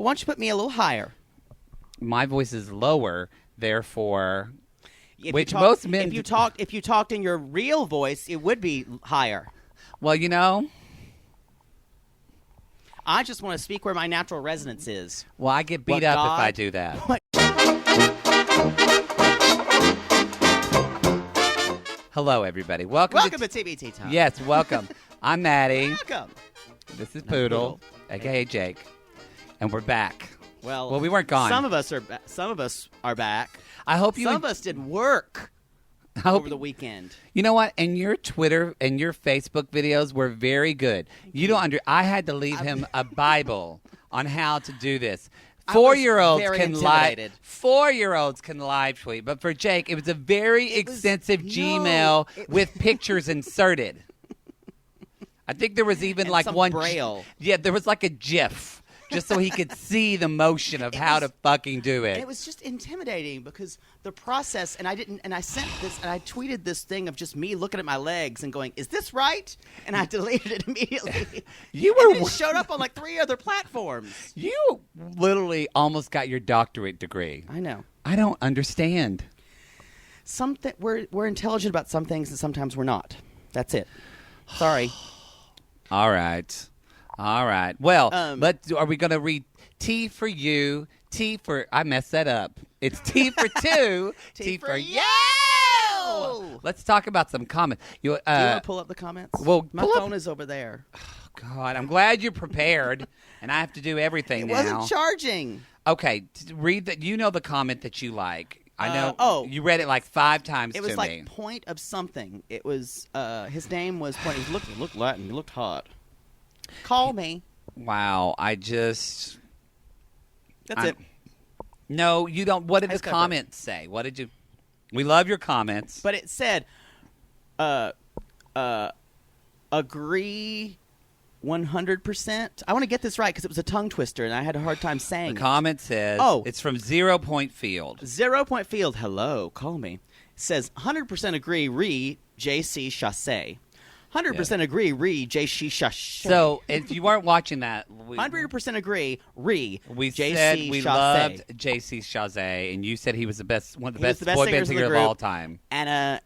Well, why don't you put me a little higher? My voice is lower, therefore, If most men. If you talked in your real voice, it would be higher. Well, you know. I just want to speak where my natural resonance is. Well, I get beat up if I do that. Hello, everybody. Welcome to TBT Time. Yes, welcome. I'm Maddie. Welcome. This is Poodle, a.k.a. Jake. And we're back. Well, we weren't gone. Some of us are back. I hope you. Some of us did work over the weekend. You know what? And your Twitter and your Facebook videos were very good. You don't I had to leave him a Bible on how to do this. 4-year-olds can live. 4-year-olds can live tweet, but for Jake, it was a very extensive Gmail with pictures inserted. I think there was even like one braille. Yeah, there was like a GIF. Just so he could see the motion of how to fucking do it. It was just intimidating because the process, and I tweeted this thing of just me looking at my legs and going, "Is this right?" And I deleted it immediately. It showed up on like 3 other platforms. You literally almost got your doctorate degree. I know. I don't understand. We're intelligent about some things, and sometimes we're not. That's it. Sorry. All right. Well, are we going to read T for you, T for... I messed that up. It's T for two, T for you! Let's talk about some comments. Do you want to pull up the comments? Well, my phone is over there. Oh, God, I'm glad you're prepared, and I have to do everything now. It wasn't charging. Okay, read that. You know the comment that you like. I know. You read it like 5 times to me. It was like point of something. It was, his name was point. He looked Latin. He looked hot. Call me. Wow, That's it. No, you don't. What did the comments say? What did you... We love your comments. But it said, agree 100%. I want to get this right because it was a tongue twister and I had a hard time saying The comment says, it's from 0 Point Field. 0 Point Field, hello, call me. It says, 100% agree, JC Chassé. 100% agree, JC Chassé. So, if you weren't watching that... 100% agree, we JC said we Chassé. loved JC Chassé, and you said he was one of the best boy band singers of all time. And a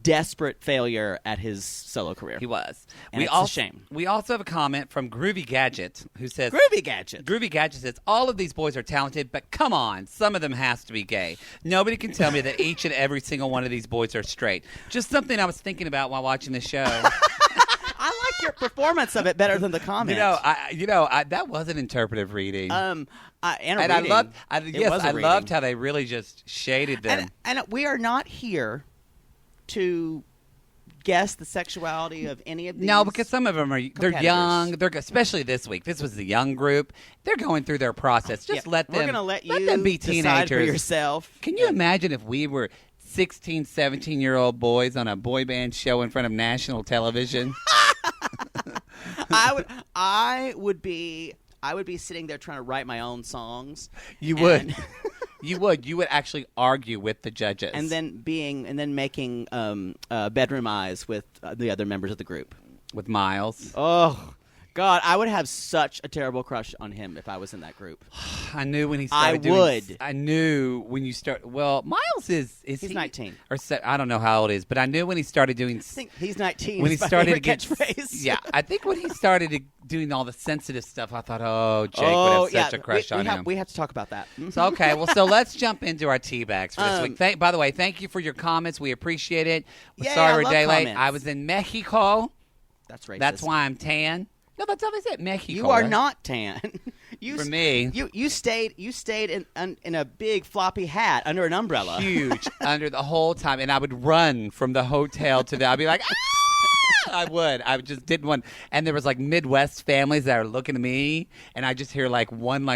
desperate failure at his solo career. He was. And it's a shame. We also have a comment from Groovy Gadget who says... Groovy Gadget says, all of these boys are talented, but come on, some of them has to be gay. Nobody can tell me that each and every single one of these boys are straight. Just something I was thinking about while watching the show. I like your performance of it better than the comment. That was an interpretive reading. I loved how they really just shaded them. And we are not here to guess the sexuality of any of these. No, because some of them they're young. They're especially this week. This was the young group. They're going through their process. Just let them. We're going to let them be decide teenagers for yourself. Can you imagine if we were 16, 17-year-old boys on a boy band show in front of national television? I would be sitting there trying to write my own songs. You would. You would actually argue with the judges, and then making bedroom eyes with the other members of the group. With Miles. Oh God, I would have such a terrible crush on him if I was in that group. I knew when he started. I knew when you start. Well, Miles he's 19 or I don't know how old he is, but I knew when he started doing. I think he's 19. When he started to get catchphrase. Yeah, I think when he started doing all the sensitive stuff, I thought, Jake would have such a crush on him. We have to talk about that. So okay, so let's jump into our tea bags for this week. By the way, thank you for your comments. We appreciate it. Sorry we're a day late. I was in Mexico. That's racist. That's why I'm tan. No, that's how they said Mexico. You are not tan. For me, you stayed in a big floppy hat under an umbrella, huge under the whole time, and I would run from the hotel to I'd be like, ah! I would. I just didn't want. And there was like Midwest families that are looking at me, and I just hear like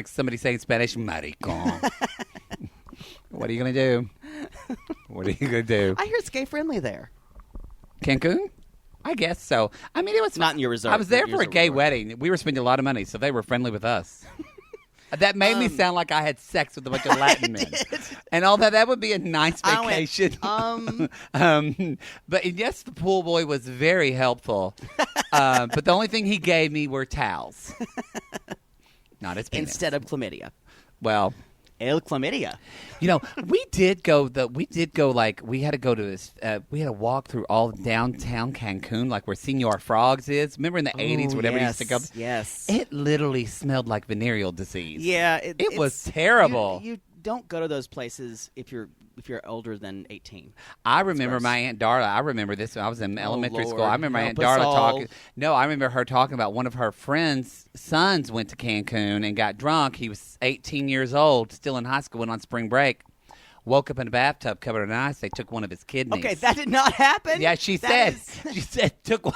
somebody saying in Spanish, "Maricón." What are you gonna do? What are you gonna do? I hear it's gay friendly there. Cancun? I guess so. I mean, it was not in your resort. I was there for a gay wedding. We were spending a lot of money, so they were friendly with us. That made me sound like I had sex with a bunch of Latin men. And all that. That would be a nice vacation. But yes, the pool boy was very helpful. But the only thing he gave me were towels. Not his penis. Instead of chlamydia. Well, El chlamydia. You know, we had to go to this, we had to walk through all downtown Cancun, like where Senor Frogs is. Remember in the 80s, whenever he used to go? Yes. It literally smelled like venereal disease. Yeah. It was terrible. You don't go to those places if you're older than 18. I remember my Aunt Darla. I remember this when I was in elementary school. I remember my Aunt Darla talking. No, I remember her talking about one of her friends' sons went to Cancun and got drunk. He was 18 years old, still in high school, went on spring break. Woke up in a bathtub covered in ice. They took one of his kidneys. Okay, that did not happen. Yeah, she said took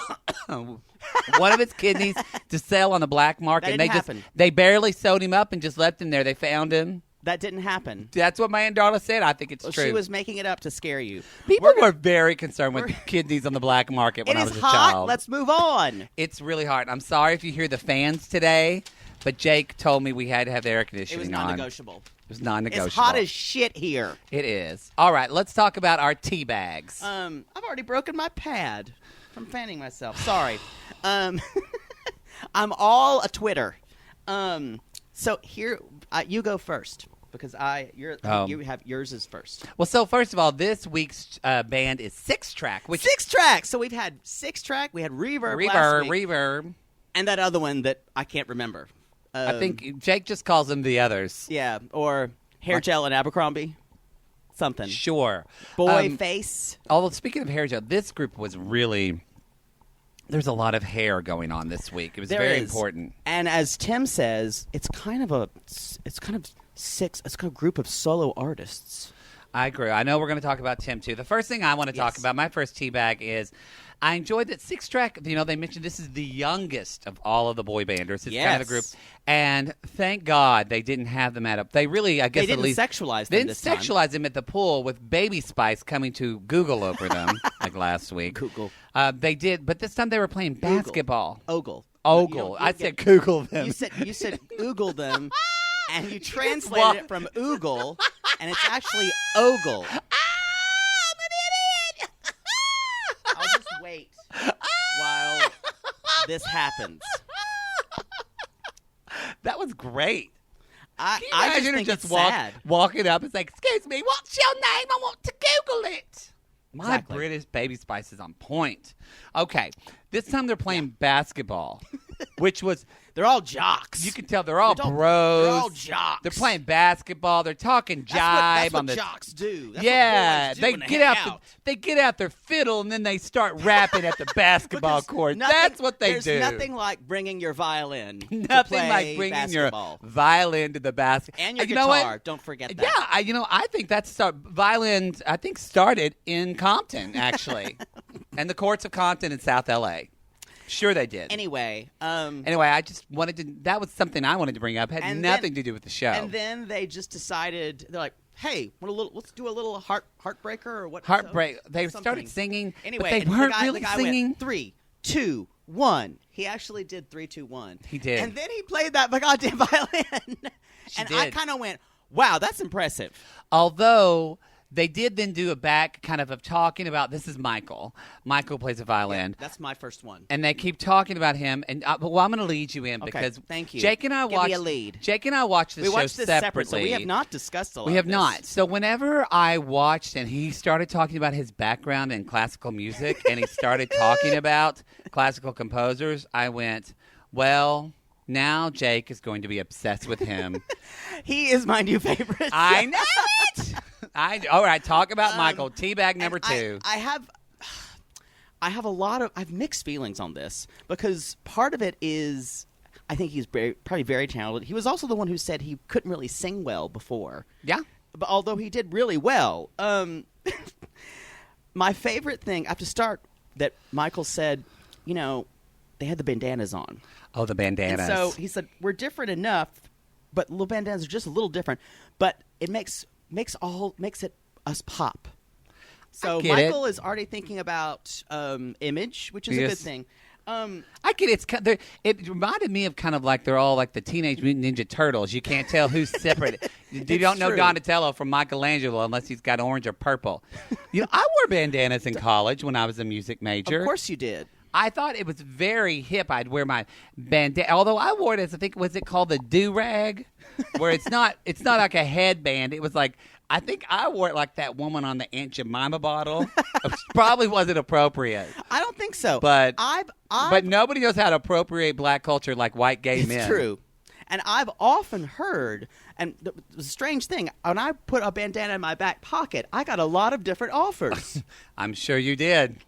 one of his kidneys to sell on the black market. That didn't happen. They barely sewed him up and just left him there. They found him. That didn't happen. That's what my Aunt Darla said. I think it's true. She was making it up to scare you. People were very concerned with kidneys on the black market when I was a child. It is hot. Let's move on. It's really hot. I'm sorry if you hear the fans today, but Jake told me we had to have the air conditioning on. It was non-negotiable. It was non-negotiable. It's hot as shit here. It is. All right, let's talk about our tea bags. I've already broken my pad from fanning myself. Sorry. I'm all a Twitter. So here, you go first. Because you have yours is first. Well, so first of all, this week's band is 6-Track. Which 6-Track. So we've had 6-Track. We had Reverb last week. Reverb. And that other one that I can't remember. I think Jake just calls them the others. Yeah, or Hair Gel and Abercrombie. Something. Sure. Boy Face. Although, speaking of Hair Gel, this group was really... There's a lot of hair going on this week. It was very important. And as Tim says, it's kind of a group of solo artists. I agree. I know we're going to talk about Tim too. The first thing I want to talk about, my first teabag, is I enjoyed that 6-Track. You know, they mentioned this is the youngest of all of the boy banders. It's kind of a group, and thank God they didn't have them They really, I guess, they didn't sexualize them. They didn't sexualize them at the pool with Baby Spice coming to Google over them like last week. Google. They did, but this time they were playing basketball. Ogle. I said Google them. You said Google them. And you translated it from oogle, and it's actually ogle. I'm an idiot! I'll just wait while this happens. That was great. I just think it's sad. Walking up, it's like, excuse me, what's your name? I want to Google it. My British Baby Spice is on point. Okay, this time they're playing basketball, which was... They're all jocks. You can tell they're all bros. They're all jocks. They're playing basketball. They're talking jive. That's what jocks do. That's what boys do they when get out. They get out their fiddle and then they start rapping at the basketball court. That's what they do. There's nothing like bringing your violin. Nothing like bringing basketball. Your violin to the basket and your guitar. Don't forget that. Yeah, I think violin. I think started in Compton actually, and the courts of Compton in South LA. Sure they did. Anyway, I just wanted to... That was something I wanted to bring up. It had nothing to do with the show. And then they just decided... They're like, hey, let's do a little heartbreaker or what? Heartbreak. They started singing, anyway, but they weren't really the guy singing. Went, 3, 2, 1. He actually did 3, 2, 1. He did. And then he played that goddamn violin. I kind of went, wow, that's impressive. Although... They did then do a back kind of talking about, this is Michael. Michael plays a violin. Yeah, that's my first one. And they keep talking about him. And I'm going to lead you in because thank you. Jake and I Give me a lead. Jake and I watched this show separately. So we have not discussed a lot. We have not. So whenever I watched and he started talking about his background in classical music and he started talking about classical composers, I went, well... Now Jake is going to be obsessed with him. He is my new favorite. I know it. All right, talk about Michael. Teabag number 2. I have mixed feelings on this because part of it is I think he's probably very talented. He was also the one who said he couldn't really sing well before. Yeah. But although he did really well. My favorite thing, I have to start, that Michael said, they had the bandanas on. Oh, the bandanas. And so he said, we're different enough, but little bandanas are just a little different. But it makes it us pop. So Michael is already thinking about image, which is a good thing. I get it. It reminded me of kind of like they're all like the Teenage Mutant Ninja Turtles. You can't tell who's separate. You don't know Donatello from Michelangelo unless he's got orange or purple. I wore bandanas in college when I was a music major. Of course you did. I thought it was very hip. I'd wear my bandana, although I wore it as, I think, was it called the do-rag? Where it's not like a headband. It was like, I think I wore it like that woman on the Aunt Jemima bottle. Which probably wasn't appropriate. I don't think so. But I've but nobody knows how to appropriate black culture like white gay men. It's true. And I've often heard, and the strange thing, when I put a bandana in my back pocket, I got a lot of different offers. I'm sure you did.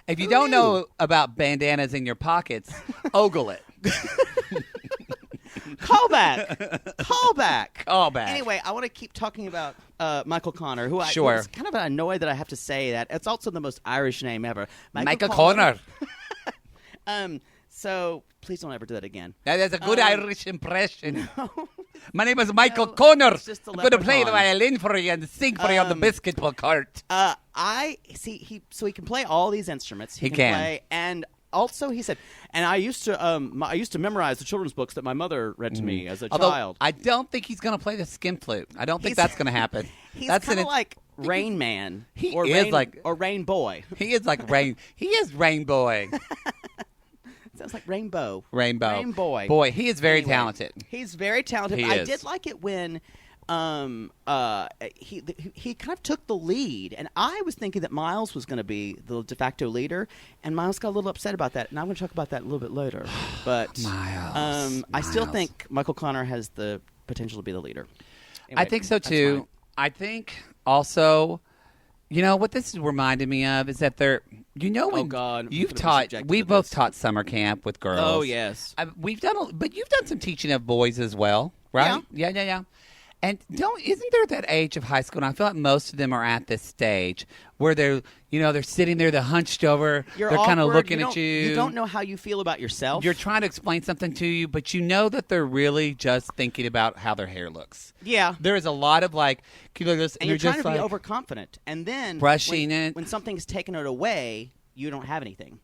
If you don't know about bandanas in your pockets, ogle it. Call back. Anyway, I want to keep talking about Michael Connor, who Sure. was kind of annoyed that I have to say that. It's also the most Irish name ever. Michael Connor. So please don't ever do that again. That is a good Irish impression. No. My name is Michael Connor. It's just a I'm going to play the leprechaun. violin for you and sing for you on the basketball court. I see. He can play all these instruments. He can. Play, and also he said, and I used to memorize the children's books that my mother read to me as a Although, child. I don't think he's going to play the skin flute. I don't think that's going to happen. He's That's kind of like Rain Man. He or is Rain, like- or Rain Boy. He is like rain. He is rainbow. Sounds like Rainbow. Rainbow. Rain Boy. Boy, he is very Anyway, talented. He's very talented. He I is. did like it when he kind of took the lead, and I was thinking that Miles was going to be the de facto leader, and Miles got a little upset about that, and I'm going to talk about that a little bit later. But Miles. I still Miles. think Michael Connor has the potential to be the leader. I think so that's too. mine. I think also, you know what this is reminding me of is that when Oh, God, I'm you've gonna be taught, subjected we've to both this. taught summer camp with girls. Oh yes. We've done, but you've done some teaching of boys as well, right? Yeah. And isn't there that age of high school? And I feel like most of them are at this stage where they're sitting there, they're hunched over, You're they're kind of awkward. looking You at don't- you. You don't know how you feel about yourself. You're trying to explain something to you, but you know that they're really just thinking about how their hair looks. Yeah. There is a lot of like, can you look at this? And you're trying just to be like, overconfident, and then brushing it. when something's taken it away, you don't have anything.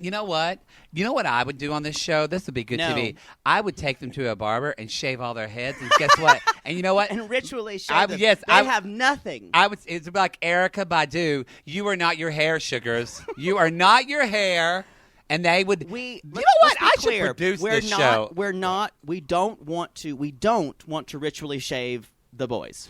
You know what I would do on this show? This would be good No. TV. I would take them to a barber and shave all their heads, and guess what? And you know what? And ritually shave I- them. yes, they I- have nothing. It's like Erica Badu. You are not your hair, sugars. You are not your hair. And they would. You know what? I should produce we're this not, show. We're not. We don't want to ritually shave the boys.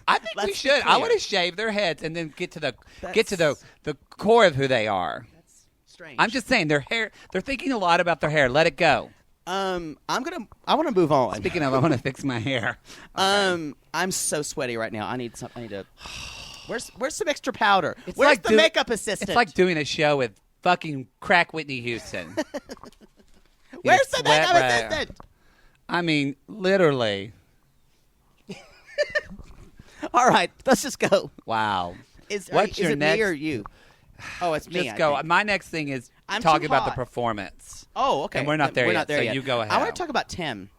I think we Let's be should. I clear. want to shave their heads and then get to the core of who they are. That's strange. I'm just saying their hair. They're thinking a lot about their hair. Let it go. I want to move on. Speaking of, I want to fix my hair. I'm so sweaty right now. I need to. Where's some extra powder? It's Where's like the makeup assistant? It's like doing a show with fucking crack Whitney Houston. Where's the Sweat makeup right- assistant? I mean, literally. All right, let's just go. Wow. Is What's your it next? me or you? Oh, it's me. Just I go. think. My next thing is I'm talking too about the hot. performance. Oh, okay. And we're not there We're yet, not there so yet. you go ahead. I want to talk about Tim.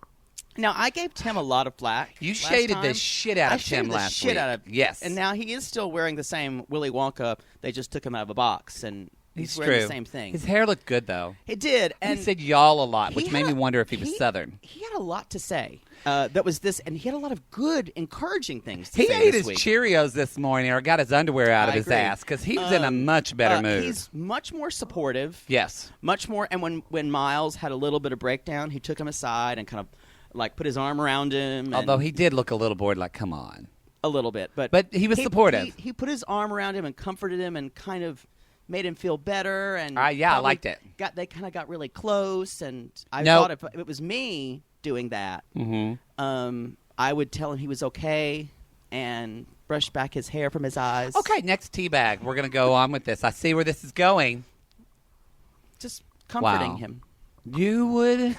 Now, I gave Tim a lot of flack. You last shaded the time. shit out I of Tim shaded the last shit week. out of Yes. And now he is still wearing the same Willy Wonka. They just took him out of a box, and he's It's wearing true. the same thing. His hair looked good though. He did, and he said y'all a lot, he which had made me a- wonder if he was Southern. He had a lot to say. That was this, and he had a lot of good, encouraging things to He say ate this his week. Cheerios this morning, or got his underwear out of I his agree. ass because he was in a much better mood. He's much more supportive. Yes. Much more. And when Miles had a little bit of breakdown, he took him aside and kind of like put his arm around him. And Although he did look a little bored, like, come on. a little bit, but he was supportive. He put his arm around him and comforted him and kind of made him feel better. And Yeah, I liked it. They kind of got really close, and I No. thought if it was me doing that, I would tell him he was okay and brush back his hair from his eyes. Okay, next teabag. We're going to go on with this. I see where this is going. Just comforting Wow. him. You would...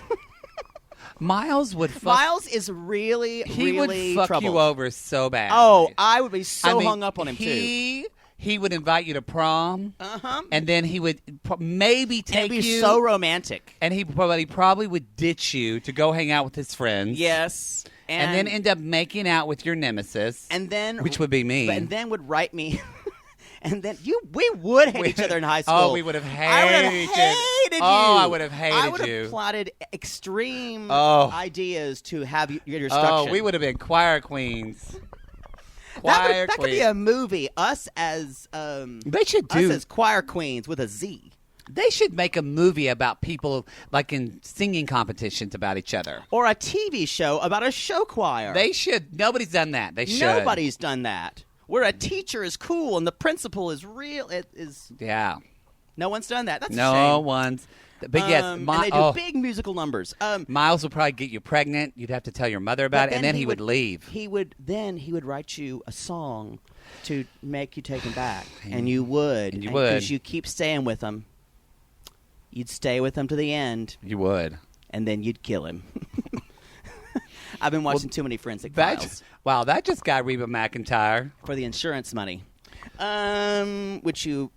Miles would fuck... Miles is really, He really would fuck troubled. you over so bad. Oh, I would be so I mean, hung up on him too. He would invite you to prom, and then he would maybe take It'd be you. so romantic. And he probably would ditch you to go hang out with his friends. Yes, and then end up making out with your nemesis. and then which would be me. and then would write me. And then we would hate each other in high school. Oh, we would have hated. I would have hated you. Oh, I would have hated I would you. have plotted extreme Oh. ideas to have your destruction. Oh, we would have been choir queens. That could be a movie. Us as They should do. us as choir queens with a Z. They should make a movie about people like in singing competitions about each other. Or a TV show about a show choir. They should. Nobody's done that. They should. Nobody's done that. Where a teacher is cool and the principal is real. It is. Yeah. No one's done that. That's a no shame. one's. But yes, and they do big musical numbers. Miles would probably get you pregnant. You'd have to tell your mother about it, and then he would leave. He would write you a song to make you take him back, and you would. And you would. Because you keep staying with him. You'd stay with him to the end. You would. And then you'd kill him. I've been watching too many Forensic Files. Wow, that just got Reba McEntire. For the insurance money. Which you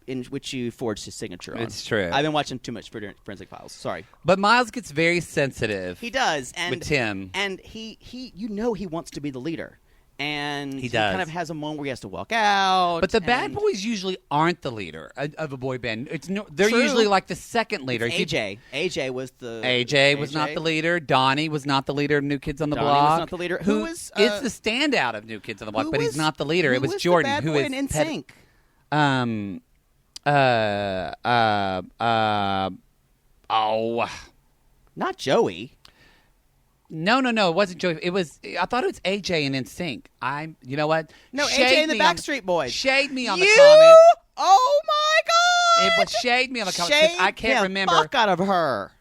forged his signature on. It's true. I've been watching too much Forensic Files. Sorry. But Miles gets very sensitive. He does. And, with Tim. And he he wants to be the leader. And he does. Kind of has a moment where he has to walk out. But the bad boys usually aren't the leader of a boy band. They're True. usually like the second leader. AJ. AJ was not the leader. Donnie was not the leader of New Kids on the Donnie Block. was not the leader. Who is the standout of New Kids on the Block, but he's not the leader. It was Jordan, who is in sync. Not Joey. No, it wasn't Joey. It was. I thought it was AJ and NSYNC. You know what? No, AJ and the Backstreet Boys. Shade me on the comments. Oh my God! It was shade me on the comments because I can't remember. Fuck out of her.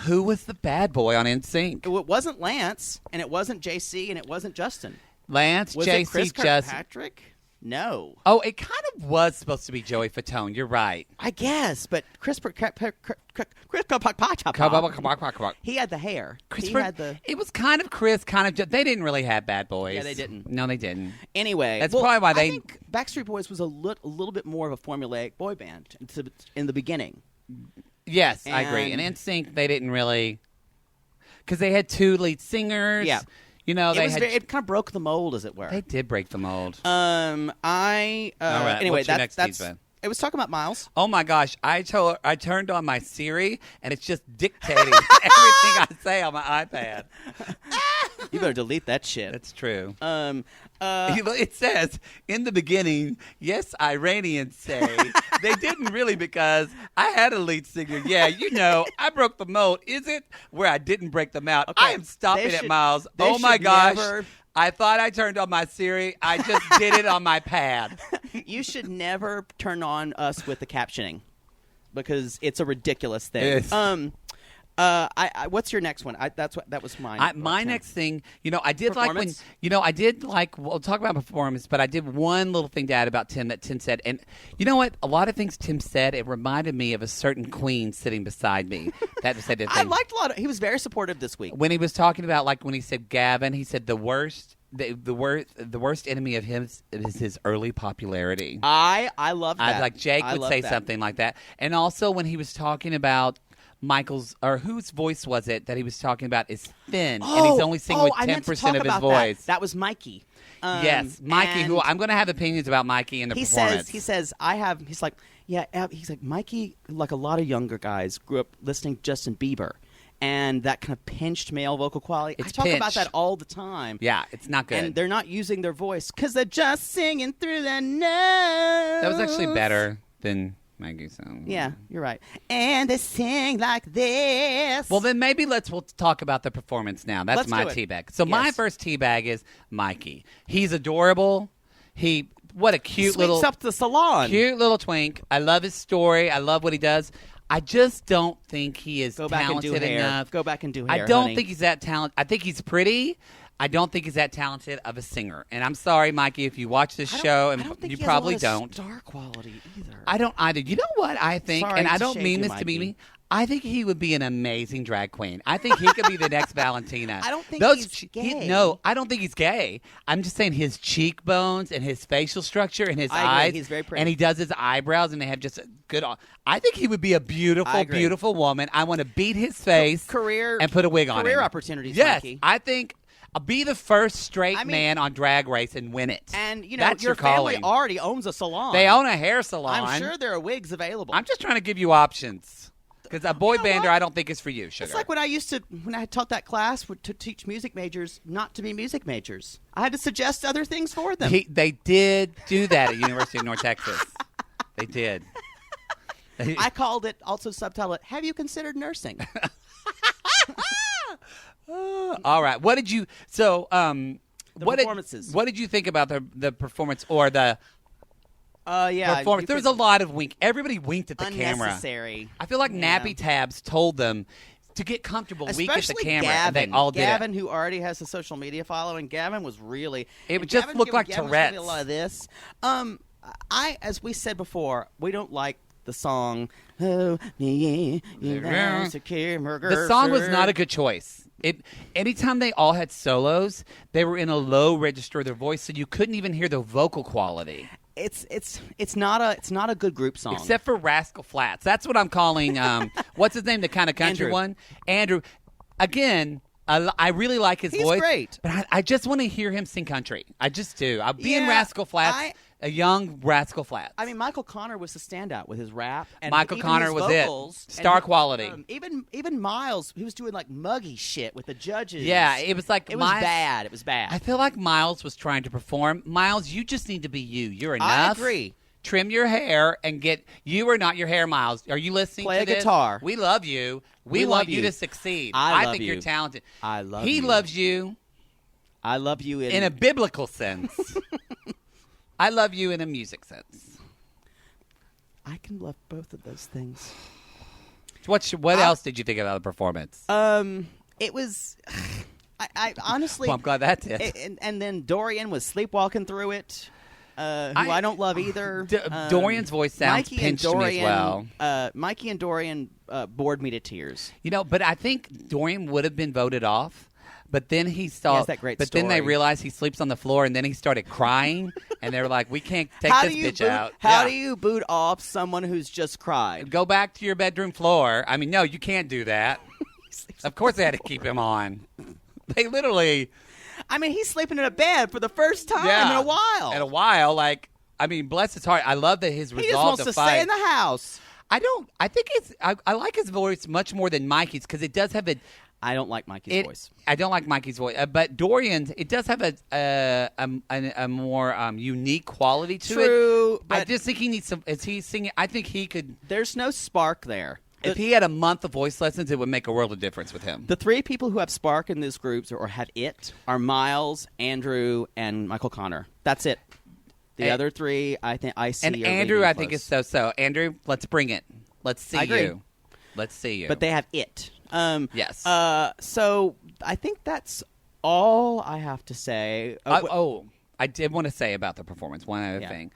Who was the bad boy on NSYNC? It wasn't Lance, and it wasn't JC, and it wasn't Justin. Lance, was JC, it Chris Justin. Kirkpatrick? No. Oh, it kind of was supposed to be Joey Fatone. You're right. I guess, but Chris he had the hair. It was kind of Chris, kind of. They didn't really have bad boys. Yeah, they didn't. No, they didn't. Anyway, that's probably why I think Backstreet Boys was a little bit more of a formulaic boy band in the beginning. Yes, I agree. And NSYNC, they didn't really, because they had two lead singers. Yeah. You know, it kind of broke the mold, as it were. They did break the mold. All right. Anyway, that's it was talking about Miles. Oh my gosh! I turned on my Siri, and it's just dictating everything I say on my iPad. You better delete that shit. That's true. It says in the beginning, yes, Iranians say they didn't really because I had a lead singer. Yeah, I broke the mold. Is it where I didn't break them out? Okay. I am stopping at Miles. Oh my gosh. I thought I turned on my Siri. I just did it on my pad. You should never turn on us with the captioning because it's a ridiculous thing. What's your next one? That was mine. My next thing, I did like we'll talk about performance, but I did one little thing to add about Tim that Tim said, and you know what? A lot of things Tim said, it reminded me of a certain queen sitting beside me. That said, I liked a lot. He was very supportive this week when he was talking about when he said Gavin. He said the worst enemy of him is his early popularity. I love that. Jake would say something like that, and also when he was talking about whose voice was it that he was talking about is thin, and he's only singing with 10% of his voice. That was Mikey. Yes, Mikey, who I'm going to have opinions about Mikey in the performance. He's like, Mikey, like a lot of younger guys, grew up listening to Justin Bieber. And that kind of pinched male vocal quality. I talk about that all the time. Yeah, it's not good. And they're not using their voice because they're just singing through their nose. That was actually better than Maggie song. Yeah, you're right. And they sing like this. Well, then maybe we'll talk about the performance now. That's my teabag. So my first teabag is Mikey. He's adorable. What a cute little... Sweeps up the salon. Cute little twink. I love his story. I love what he does. I just don't think he is talented enough. Go back and do hair, I don't think he's that talented. I think he's pretty. I don't think he's that talented of a singer. And I'm sorry, Mikey, if you watch this show, and you probably don't. Star quality either. I don't either. You know what I think? Sorry, and I don't mean this to be mean. I think he would be an amazing drag queen. I think he could be the next Valentina. I don't think he's gay. No, I don't think he's gay. I'm just saying his cheekbones and his facial structure and his eyes. He's very pretty. And he does his eyebrows, and they have just good. I think he would be a beautiful, beautiful woman. I want to beat his face and put a wig on him. Career opportunities, yes, Mikey. I think I'll be the first straight man on Drag Race and win it. And, that's your family already owns a salon. They own a hair salon. I'm sure there are wigs available. I'm just trying to give you options. Because a boy bander, I don't think is for you, Sugar. It's like when I taught that class to teach music majors not to be music majors. I had to suggest other things for them. They did do that at University of North Texas. They did. I called it, also subtitled it, Have You Considered Nursing? All right. What did you performances. What did you think about the performance or the performance? There was a lot of wink. Everybody winked at the camera. Unnecessary. I feel like Nappy Tabs told them to get comfortable, wink at the camera. Gavin. And they all did Gavin, it. who already has a social media following, Gavin was really. It just looked like Tourette's. A lot of this. As we said before, we don't like the song. Oh, yeah, the song was not a good choice. Anytime they all had solos, they were in a low register of their voice, so you couldn't even hear the vocal quality. It's not a good group song, except for Rascal Flatts. That's what I'm calling. What's his name? The kind of country one, Andrew. Again, I really like his voice. He's great, but I just want to hear him sing country. I just do. I'll be in Rascal Flatts. A young Rascal Flatts. I mean, Michael Connor was the standout with his rap. And Michael Connor was vocals, it. Star quality. Even Miles, he was doing like muggy shit with the judges. Yeah, it was like it was bad. It was bad. I feel like Miles was trying to perform. Miles, you just need to be you. You're enough. I agree. Trim your hair and get. You are not your hair, Miles. Are you listening? Play to this? Guitar. We love you. We want you to succeed. I think you're talented. I love you. He loves you. I love you in a biblical sense. I love you in a music sense. I can love both of those things. What else did you think about the performance? It was. I honestly. Well, I'm glad that did. And then Dorian was sleepwalking through it. Who I don't love either. Dorian's voice sounds pinched to me as well. Mikey and Dorian bored me to tears. But I think Dorian would have been voted off. But then he saw. That great but story. then they realized he sleeps on the floor, and then he started crying, and they were like, "We can't take this bitch out." How do you boot off someone who's just cried? Go back to your bedroom floor. I mean, no, you can't do that. Of course, they had to keep him on. They literally. I mean, he's sleeping in a bed for the first time in a while. In a while, bless his heart. I love that his resolve he just wants to fight. Stay in the house. I think I like his voice much more than Mikey's because it does have a. I don't like Mikey's voice. I don't like Mikey's voice, but Dorian's it does have a more unique quality to it. True, but I just think he needs some. Is he singing? I think he could. There's no spark there. If he had a month of voice lessons, it would make a world of difference with him. The three people who have spark in these groups or have it are Miles, Andrew, and Michael Connor. That's it. The other three, I think I see. And Andrew, I think is so. Andrew, let's bring it. Let's see you. Let's see you. But they have it. Yes. So I think that's all I have to say. I did want to say about the performance one other thing.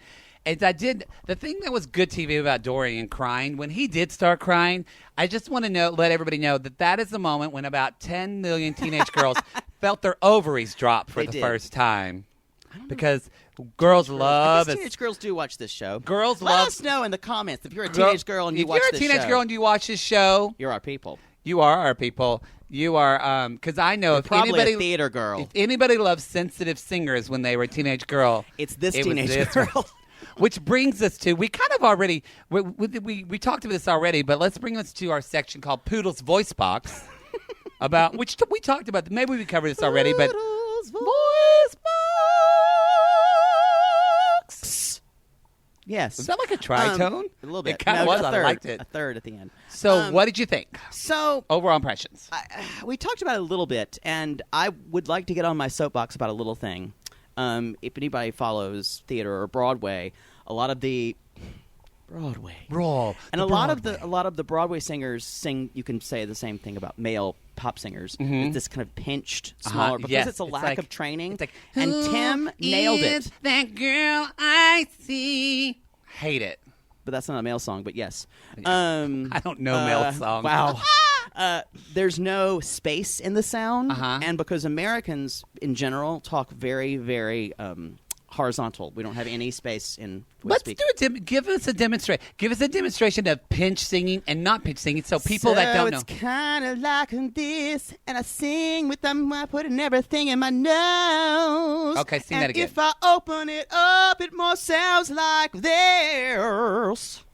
And the thing that was good TV about Dorian crying, when he did start crying, I just want to let everybody know that is the moment when about 10 million teenage girls felt their ovaries drop for the first time. Because girls love it. Teenage girls do watch this show. Girls Let love us know in the comments if you're a teenage girl and you watch this show. If you're a teenage girl and you watch this show, you're our people. You are our people. You are, because I know if anybody, a theater girl. If anybody loves sensitive singers when they were a teenage girl, it's this teenage girl. Which brings us to, we kind of already, we talked about this already, but let's bring us to our section called Poodle's Voice Box, which we talked about. Maybe we covered this already, but Poodle's Voice Box. Yes. Was that like a tritone? A little bit. It kind of was. I liked it. A third at the end. So what did you think? So overall impressions. We talked about it a little bit, and I would like to get on my soapbox about a little thing. If anybody follows theater or Broadway, a lot of the Broadway, and a lot of the Broadway singers sing. You can say the same thing about male pop singers. It's this kind of pinched, smaller because it's a lack of training. And Tim nailed it. That girl I see. Hate it, but that's not a male song. But yes, I don't know male songs. Wow. There's no space in the sound, and because Americans in general talk very, very horizontal, we don't have any space in. Let's do it. Give us a demonstration. Give us a demonstration of pinch singing and not pinch singing, so people that don't know. It's kind of like this, and I sing with them. I put everything in my nose. Okay, sing that again. If I open it up, it more sounds like theirs.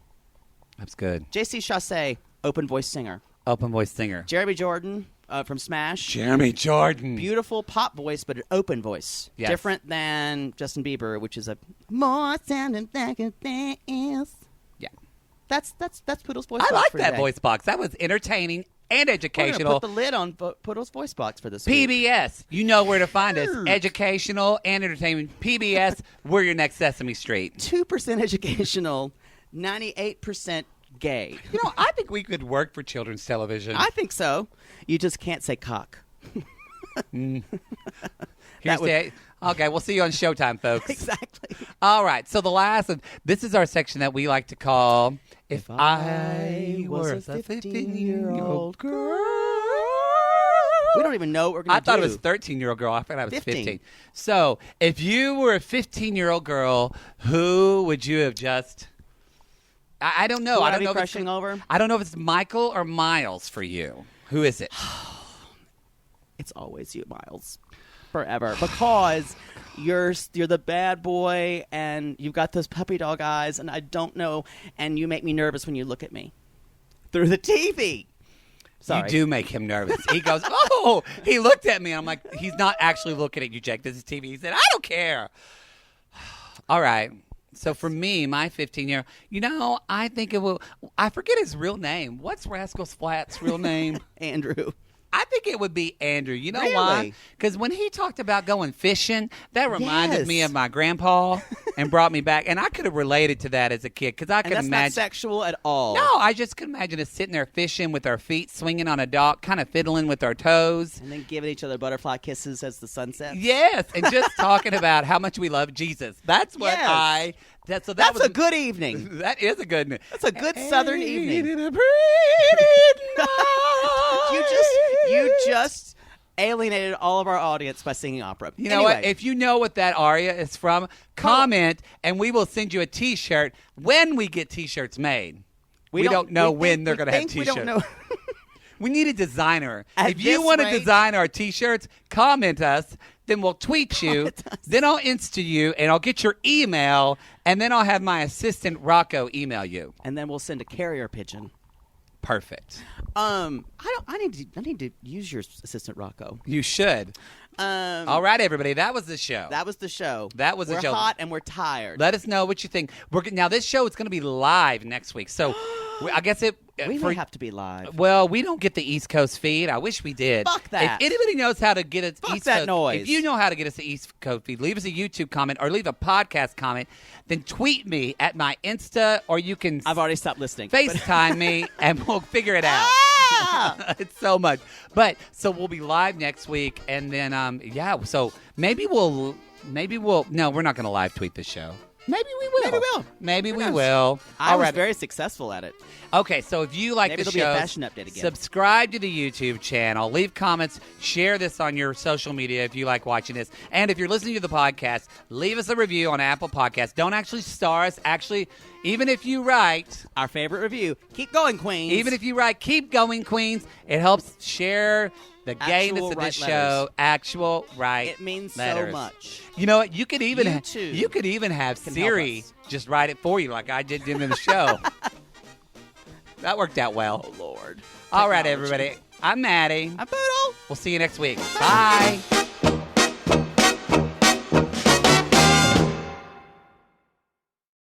That's good. J.C. Chaussee, open voice singer. Open voice singer. Jeremy Jordan from Smash. Jeremy Jordan. Beautiful pop voice, but an open voice. Yes. Different than Justin Bieber, which is a more sounding like a dance. Yeah. That's Poodle's voice box. I like for that today. voice box. That was entertaining and We're educational. gonna put the lid on Poodle's voice box for this week. PBS. You know where to find us. Educational and entertainment. PBS. We're your next Sesame Street. 2% educational, 98% gay. You know, I think we could work for children's television. I think so. You just can't say cock. Okay, we'll see you on Showtime, folks. Exactly. All right, so the last of this is our section that we like to call If I Were a 15-Year-Old Girl. We don't even know what we're going to do. I thought it was 13-year-old girl. I thought I was 15. 15. So, if you were a 15-year-old girl, who would you have just... I don't know. Who I are don't we know crushing over? I don't know if it's Michael or Miles for you. Who is it? It's always you, Miles. Forever. Because you're the bad boy and you've got those puppy dog eyes and I don't know, and you make me nervous when you look at me through the TV. Sorry. You do make him nervous. He goes, oh, he looked at me. And I'm like, he's not actually looking at you, Jake. This is TV. He said, I don't care. All right. So for me, my 15-year, I think it will. I forget his real name. What's Rascal Flatts' real name? Andrew. I think it would be Andrew. You know Really? why? Because when he talked about going fishing, that reminded Yes. me of my grandpa and brought me back. And I could have related to that as a kid because I could And that's imagine. not sexual at all. No, I just could imagine us sitting there fishing with our feet swinging on a dock, kind of fiddling with our toes. And then giving each other butterfly kisses as the sun sets. Yes, and just talking about how much we love Jesus. That's what Yes. That's That's a good evening. That is a good. That's a good Southern evening. In a pretty night. You just alienated all of our audience by singing opera. You know what? If you know what that aria is from, comment, and we will send you a T-shirt when we get T-shirts made. We don't know when they're going to have T-shirts. We don't know. We need a designer. At If you this want to rate- design our T-shirts, comment us. Then we'll tweet you. Comment us. Then I'll Insta you, and I'll get your email, and then I'll have my assistant Rocco email you. And then we'll send a carrier pigeon. Perfect. I need to use your assistant Rocco. You should. All right, everybody. That was the show. That was the show. That was the we're show. We're hot and we're tired. Let us know what you think. Now, this show is going to be live next week. So I guess it... we may have to be live. Well, we don't get the East Coast feed. I wish we did. Fuck that. If anybody knows how to get us Fuck East that Coast, noise. if you know how to get us the East Coast feed, leave us a YouTube comment or leave a podcast comment. Then tweet me at my Insta, or you can I've already stopped listening. FaceTime me, and we'll figure it out. It's so much. But so we'll be live next week, and then So maybe we'll. No, we're not going to live tweet the show. Maybe we will. Maybe we will. I was very successful at it. Okay, so if you like Maybe the there'll show, be a fashion update again. subscribe to the YouTube channel, leave comments, share this on your social media if you like watching this. And if you're listening to the podcast, leave us a review on Apple Podcasts. Don't actually star us. Actually, even if you write... Our favorite review. Keep going, Queens. Even if you write, keep going, Queens. It helps share the gayness of this show. Actual right. It means letters. so much. You know what? You could even YouTube you could even have can Siri help us. just write it for you, like I did in the show. That worked out well. Oh, Lord. All right, Technology. everybody. I'm Maddie. I'm Poodle. We'll see you next week. Bye.